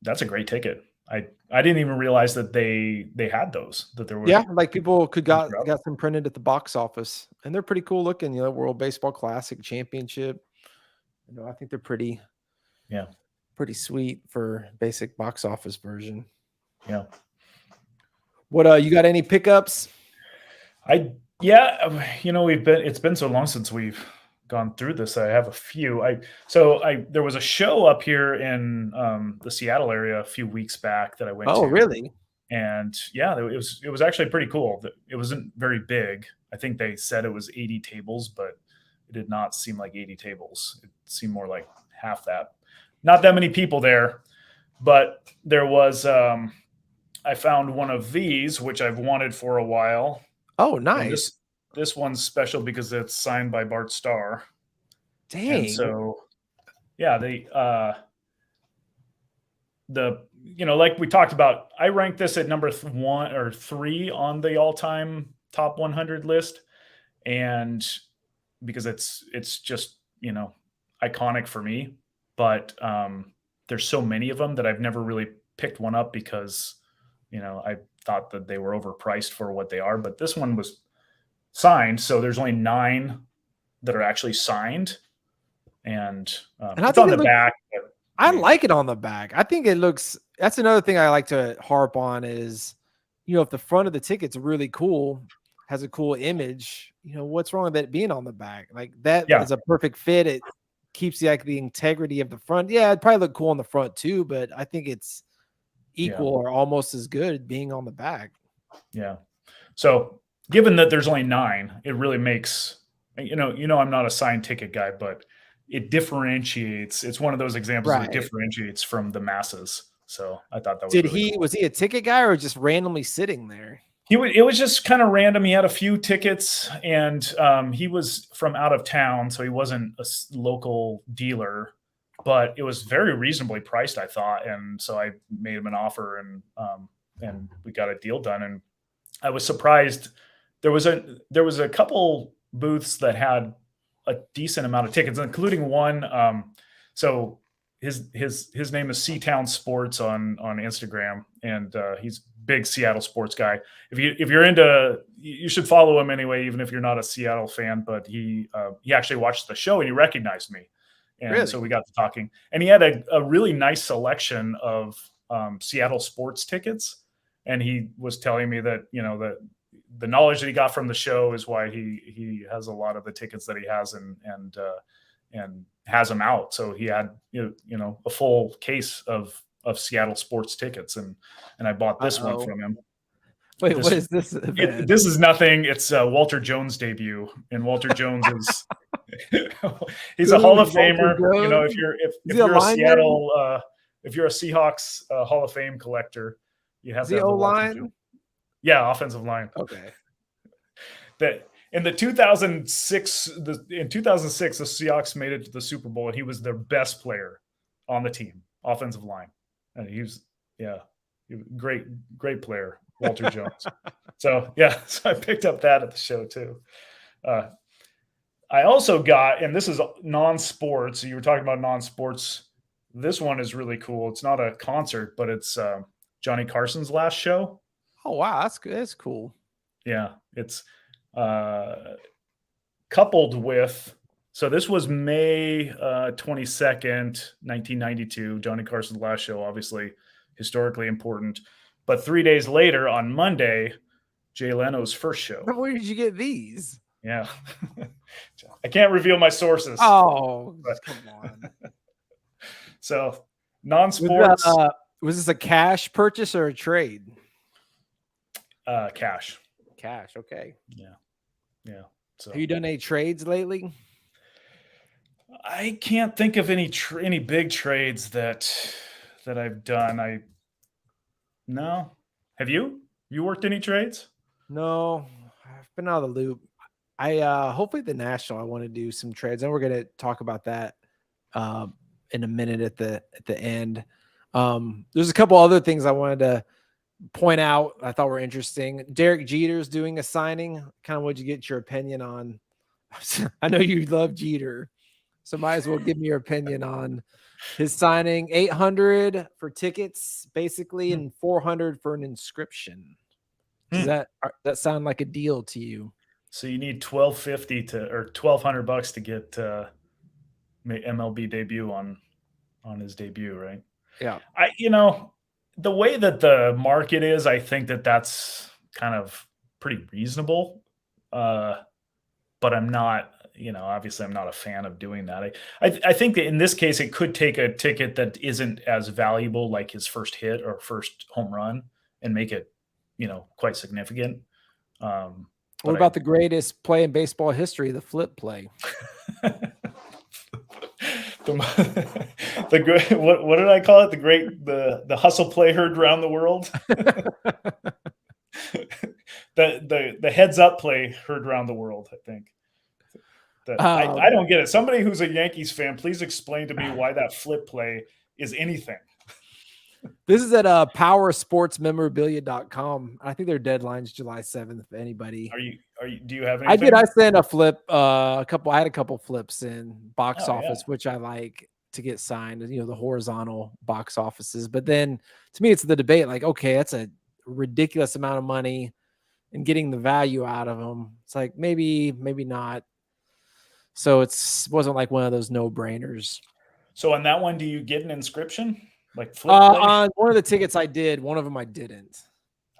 B: that's a great ticket. I didn't even realize that they had those, that there were.
A: Yeah, like people got them printed at the box office, and they're pretty cool looking. World Baseball Classic Championship. I think they're pretty sweet for basic box office version.
B: Yeah.
A: What you got any pickups?
B: It's been so long since we've gone through this. I have a few. There was a show up here in the Seattle area a few weeks back that I went to.
A: Oh, really?
B: And it was actually pretty cool. It wasn't very big. I think they said it was 80 tables, but it did not seem like 80 tables. It seemed more like half that. Not that many people there, but there was. I found one of these, which I've wanted for a while.
A: Oh, nice.
B: This one's special because it's signed by Bart Starr.
A: Dang.
B: And so, they like we talked about, I ranked this at number 1 or 3 on the all-time top 100 list, and because it's just iconic for me. But there's so many of them that I've never really picked one up because I thought that they were overpriced for what they are. But this one was signed, so there's only 9 that are actually signed, and it's on the back.
A: I like it on the back. I think it looks. That's another thing I like to harp on is, if the front of the ticket's really cool, has a cool image, what's wrong with it being on the back? Like that is a perfect fit. It keeps the integrity of the front. Yeah, it'd probably look cool on the front too, but I think it's equal or almost as good being on the back.
B: Yeah. So given that there's only 9, it really makes, I'm not a signed ticket guy, but it differentiates. It's one of those examples that differentiates from the masses. So I thought that was
A: was he a ticket guy or just randomly sitting there?
B: It was just kind of random. He had a few tickets, and he was from out of town, so he wasn't a local dealer, but it was very reasonably priced, I thought. And so I made him an offer, and we got a deal done. And I was surprised. There was a couple booths that had a decent amount of tickets, including one. So his name is C-Town Sports on Instagram, and he's a big Seattle sports guy. If you're into, you should follow him anyway, even if you're not a Seattle fan. But he actually watched the show and he recognized me, and so we got to talking. And he had a really nice selection of Seattle sports tickets, and he was telling me that that the knowledge that he got from the show is why he has a lot of the tickets that he has, and has them out. So he had a full case of Seattle sports tickets, and I bought this one from him.
A: Wait, what is this?
B: This is nothing. It's Walter Jones' debut, and Walter Jones is he's a Hall of Famer. If you're a Seattle, if you're a Seahawks Hall of Fame collector, you have to have the O-line. Yeah, offensive line.
A: Okay.
B: That in 2006, the Seahawks made it to the Super Bowl, and he was their best player on the team, offensive line, and he was great player, Walter Jones. So I picked up that at the show too. I also got, and this is non-sports. You were talking about non-sports. this one is really cool. It's not a concert, but it's Johnny Carson's last show.
A: Oh wow, that's good. That's cool.
B: Yeah, it's coupled with. So this was May 22nd, 1992. Johnny Carson's last show, obviously historically important. But 3 days later, on Monday, Jay Leno's first show.
A: Where did you get these?
B: Yeah. I can't reveal my sources.
A: Oh, come on.
B: So non-sports.
A: Was this a cash purchase or a trade?
B: Cash.
A: Cash, okay.
B: Yeah. So
A: have you done any trades lately?
B: I can't think of any big trades that I've done. No. Have you? You worked any trades?
A: No, I've been out of the loop. I hopefully the National, I want to do some trades, and we're going to talk about that in a minute at the end. There's a couple other things I wanted to point out I thought were interesting. Derek Jeter's doing a signing. Kind of, would you get your opinion on? I know you love Jeter, so might as well give me your opinion on his signing. 800 for tickets, basically, and 400 for an inscription. Does that sound like a deal to you?
B: So you need $1,250 or $1,200 to get MLB debut on his debut, right?
A: Yeah.
B: The way that the market is, I think that's kind of pretty reasonable. But I'm not, obviously I'm not a fan of doing that. I think that in this case, it could take a ticket that isn't as valuable, like his first hit or first home run, and make it, quite significant.
A: What about the greatest play in baseball history, the flip play?
B: What did I call it? The hustle play heard around the world. the heads up play heard around the world. I think. I don't get it. Somebody who's a Yankees fan, please explain to me why that flip play is anything.
A: This is at powersportsmemorabilia.com. I think their deadline's July 7th. If anybody,
B: do you have anything?
A: I sent a flip, I had a couple flips in box office, which I like to get signed, the horizontal box offices. But then to me, it's the debate, like, okay, that's a ridiculous amount of money and getting the value out of them. It's like, maybe not. So it wasn't like one of those no-brainers.
B: So on that one, do you get an inscription? Like flip
A: on one of the tickets I did, one of them I didn't.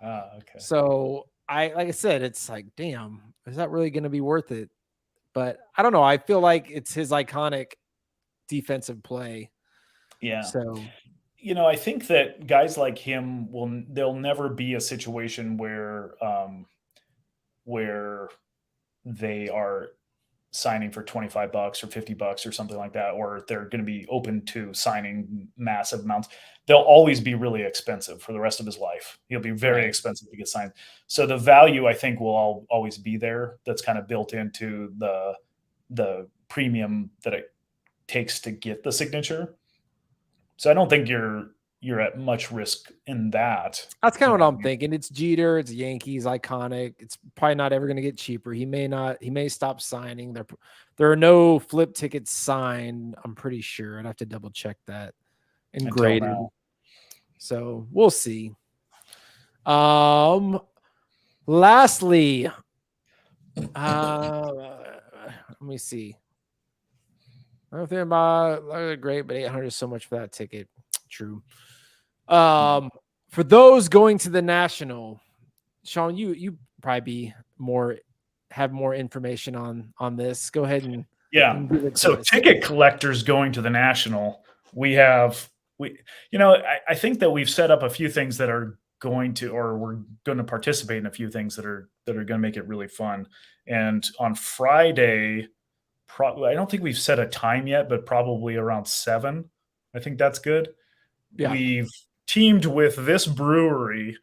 B: Okay.
A: So like I said, it's like, damn, is that really going to be worth it? But I don't know. I feel like it's his iconic defensive play.
B: Yeah.
A: So,
B: I think that guys like him there'll never be a situation where they are signing for $25 or $50 or something like that, or they're going to be open to signing massive amounts. They'll always be really expensive for the rest of his life. He'll be very expensive to get signed. So the value, I think, will always be there. That's kind of built into the premium that it takes to get the signature. So I don't think you're at much risk in that.
A: That's kind of what I'm thinking. It's Jeter, it's Yankees, iconic. It's probably not ever going to get cheaper. He may stop signing. There are no flip tickets signed, I'm pretty sure. I'd have to double check that. And graded. So we'll see. Lastly, let me see. I don't think about great, but 800 is so much for that ticket. True. For those going to the National, Sean, you probably have more information on this. Go ahead and
B: so ticket collectors going to the National, I think that we've set up a few things that are going to, or we're going to participate in a few things that are going to make it really fun. And on Friday, I don't think we've set a time yet, but probably around 7. I think that's good. Yeah. We've teamed with this brewery.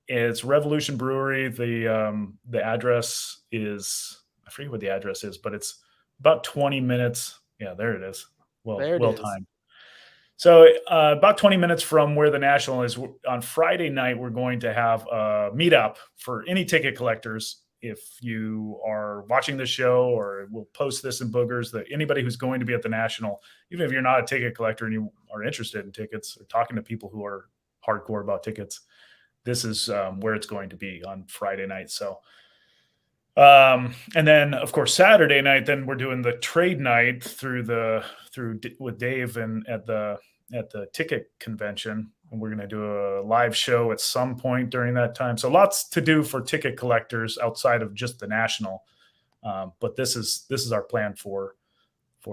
B: It's Revolution Brewery. The address is, I forget what the address is, but it's about 20 minutes. Yeah, there it is. Well timed. So about 20 minutes from where the National is, on Friday night, we're going to have a meetup for any ticket collectors if you are watching the show, or we'll post this in Boogers, that anybody who's going to be at the National, even if you're not a ticket collector and you are interested in tickets or talking to people who are hardcore about tickets, this is where it's going to be on Friday night. So, and then of course Saturday night, then we're doing the trade night with Dave and at the ticket convention, and we're going to do a live show at some point during that time. So lots to do for ticket collectors outside of just the National. But this is our plan for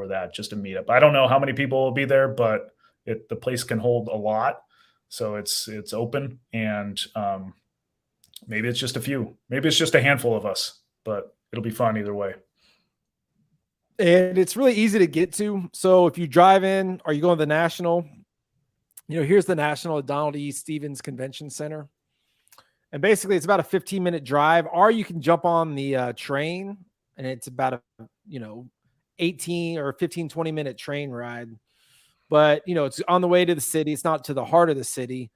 B: that, just a meetup. I don't know how many people will be there, but the place can hold a lot. So it's open, and maybe it's just a few, maybe it's just a handful of us, but it'll be fun either way.
A: And it's really easy to get to. So if you drive in or you go to the National, here's the National at Donald E. Stevens Convention Center. And basically it's about a 15-minute drive, or you can jump on the train, and it's about a, 18 or 15, 20-minute train ride. But, it's on the way to the city. It's not to the heart of the city,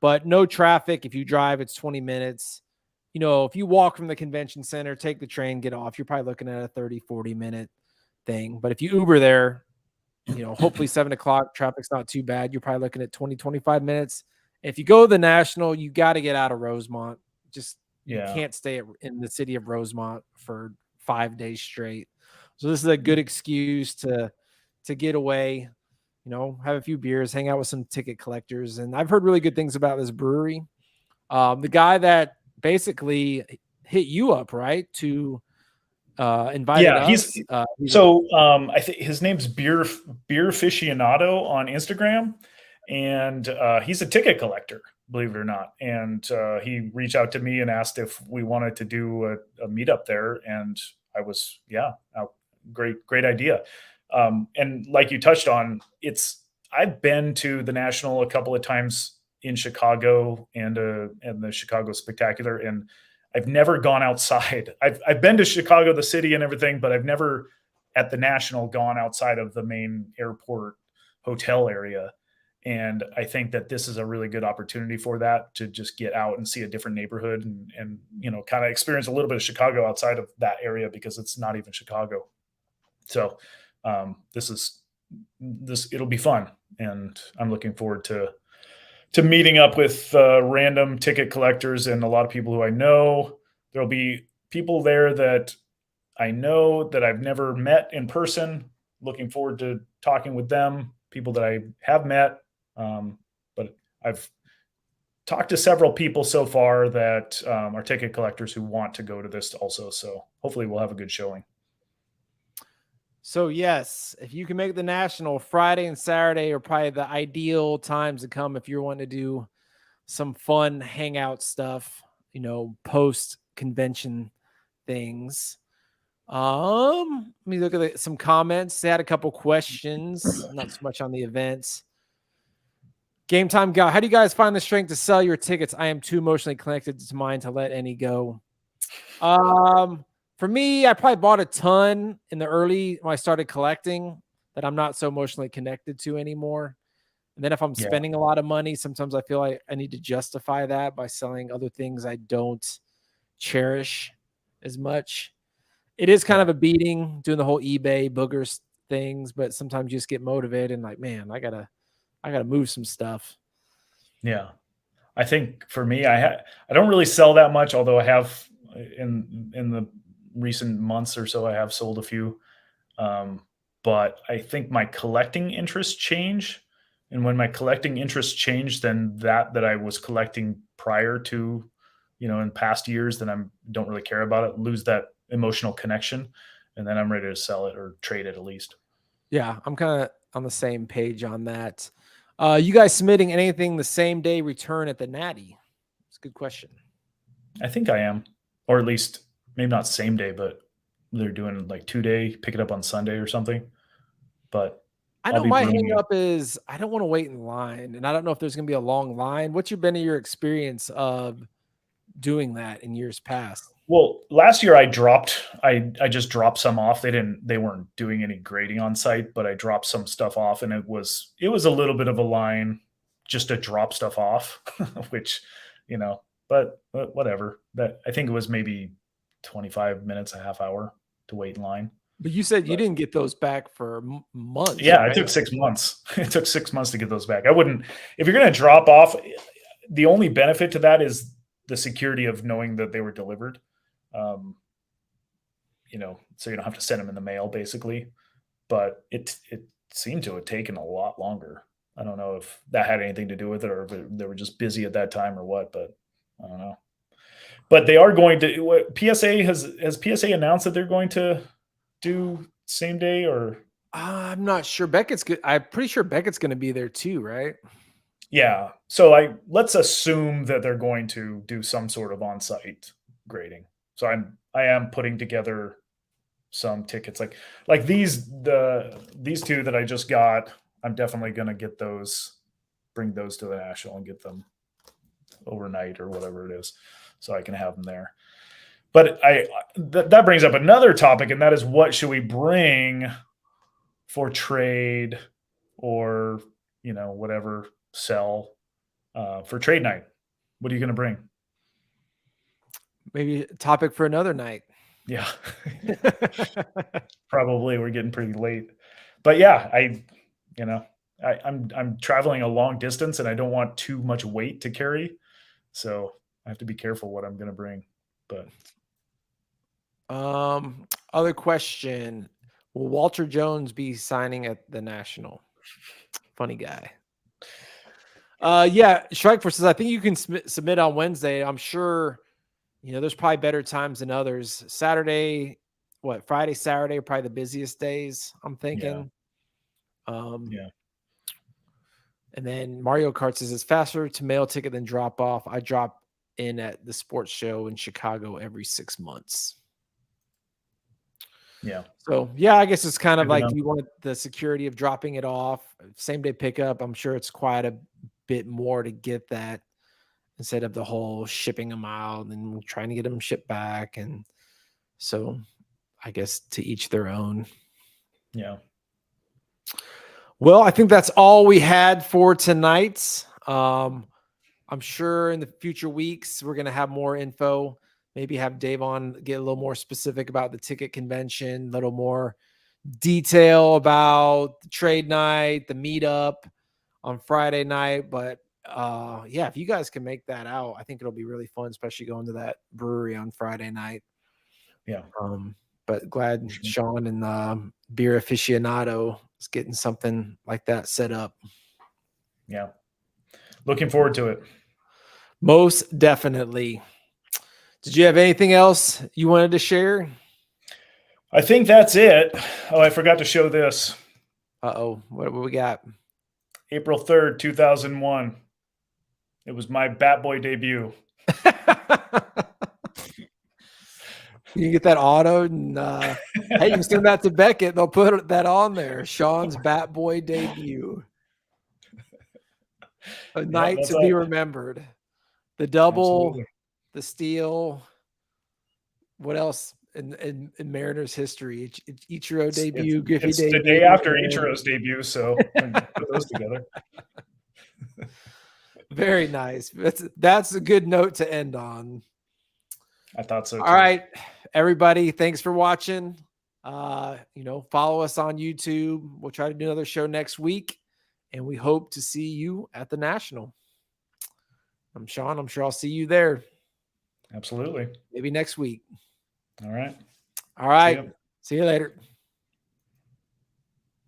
A: but no traffic. If you drive, it's 20 minutes. If you walk from the convention center, take the train, get off, you're probably looking at a 30, 40-minute thing. But if you Uber there, hopefully 7 o'clock, traffic's not too bad. You're probably looking at 20, 25 minutes. If you go to the National, you got to get out of Rosemont. You can't stay in the city of Rosemont for 5 days straight. So this is a good excuse to get away, have a few beers, hang out with some ticket collectors. And I've heard really good things about this brewery. The guy that basically hit you up, right, to invite us.
B: I think his name's Beer Aficionado on Instagram, and he's a ticket collector, believe it or not. And he reached out to me and asked if we wanted to do a meetup there, and I was great idea. And like you touched on, I've been to the National a couple of times in Chicago and the Chicago Spectacular, and I've never gone outside. I've been to Chicago, the city and everything, but I've never at the National gone outside of the main airport hotel area. And I think that this is a really good opportunity for that, to just get out and see a different neighborhood and kind of experience a little bit of Chicago outside of that area, because it's not even Chicago. So it'll be fun, and I'm looking forward to meeting up with random ticket collectors and a lot of people who I know. There'll be people there that I know that I've never met in person. Looking forward to talking with them, people that I have met. But I've talked to several people so far that are ticket collectors who want to go to this also. So hopefully we'll have a good showing.
A: So yes, if you can make the National, Friday and Saturday are probably the ideal times to come if you're wanting to do some fun hangout stuff, post convention things. Let me look at some comments. They had a couple questions, not so much on the events. Game Time Guy, how do you guys find the strength to sell your tickets? I am too emotionally connected to mine to let any go. For me, I probably bought a ton in the early when I started collecting that I'm not so emotionally connected to anymore. And then if I'm spending a lot of money, sometimes I feel like I need to justify that by selling other things I don't cherish as much. It is kind of a beating doing the whole eBay boogers things, but sometimes you just get motivated and like, man, I gotta move some stuff.
B: Yeah. I think for me, I don't really sell that much, although I have in the recent months or so, I have sold a few. But I think my collecting interests change. And when my collecting interests change, then that I was collecting prior to, in past years, then I don't really care about it, lose that emotional connection. And then I'm ready to sell it or trade it at least.
A: Yeah, I'm kind of on the same page on that. You guys submitting anything the same day return at the Natty? It's a good question.
B: I think I am, or at least maybe not same day, but they're doing like 2-day, pick it up on Sunday or something. But
A: I know my hang up is I don't want to wait in line, and I don't know if there's going to be a long line. What's been your experience of doing that in years past?
B: Well, last year I just dropped some off. They weren't doing any grading on site, but I dropped some stuff off, and it was a little bit of a line just to drop stuff off, which, but whatever. That I think it was maybe 25 minutes, a half hour to wait in line.
A: But you said you didn't get those back for months.
B: Yeah,
A: right?
B: it took 6 months. It took 6 months to get those back. I wouldn't, if you're going to drop off, the only benefit to that is the security of knowing that they were delivered. So you don't have to send them in the mail, basically. But it seemed to have taken a lot longer. I don't know if that had anything to do with it, or if they were just busy at that time, or what. But I don't know. But they are going to. PSA has PSA announced that they're going to do same day, or
A: I'm not sure. Beckett's good. I'm pretty sure Beckett's going to be there too, right?
B: yeah. So let's assume that they're going to do some sort of on-site grading. So I am putting together some tickets like these two that I just got. I'm definitely going to get those, bring those to the National and get them overnight or whatever it is, so I can have them there. But that brings up another topic, and that is, what should we bring for trade, or whatever, sell for trade night? What are you going to bring?
A: Maybe a topic for another night.
B: Yeah. Probably. We're getting pretty late. But yeah, I'm traveling a long distance, and I don't want too much weight to carry. So I have to be careful what I'm going to bring. But
A: other question: will Walter Jones be signing at the National? Funny guy. Yeah, Strikeforce says, I think you can submit on Wednesday. I'm sure, there's probably better times than others. Saturday, Friday, Saturday are probably the busiest days, I'm thinking.
B: Yeah.
A: And then Mario Kart says, it's faster to mail ticket than drop off. I drop in at the sports show in Chicago every 6 months.
B: Yeah.
A: So, yeah, I guess it's kind of like, you want the security of dropping it off, same day pickup. I'm sure it's quite a bit more to get that, instead of the whole shipping them out and trying to get them shipped back. And so I guess to each their own.
B: Yeah.
A: Well, I think that's all we had for tonight. I'm sure in the future weeks, we're going to have more info. Maybe have Dave on, get a little more specific about the ticket convention, a little more detail about the trade night, the meetup on Friday night. But yeah, if you guys can make that out, I think it'll be really fun, especially going to that brewery on Friday night.
B: Yeah.
A: But glad Sean and Beer Aficionado is getting something like that set up.
B: Yeah. Looking forward to it.
A: Most definitely. Did you have anything else you wanted to share?
B: I think that's it. Oh, I forgot to show this.
A: Uh-oh. What we got?
B: April 3rd, 2001. It was my Bat Boy debut.
A: You get that auto, and hey, you send that to Beckett. They'll put that on there. Sean's Bat Boy debut. A night to be remembered. The double, absolutely. The steal. What else in Mariners history? Ichiro debut, Griffey
B: it's
A: debut.
B: The day after Ichiro's debut, so put those together.
A: Very nice. That's a good note to end on.
B: I thought so too.
A: All right, everybody, thanks for watching. Follow us on YouTube. We'll try to do another show next week, and we hope to see you at the National. I'm Sean. I'm sure I'll see you there.
B: Absolutely.
A: Maybe next week.
B: All right.
A: All right. See you later.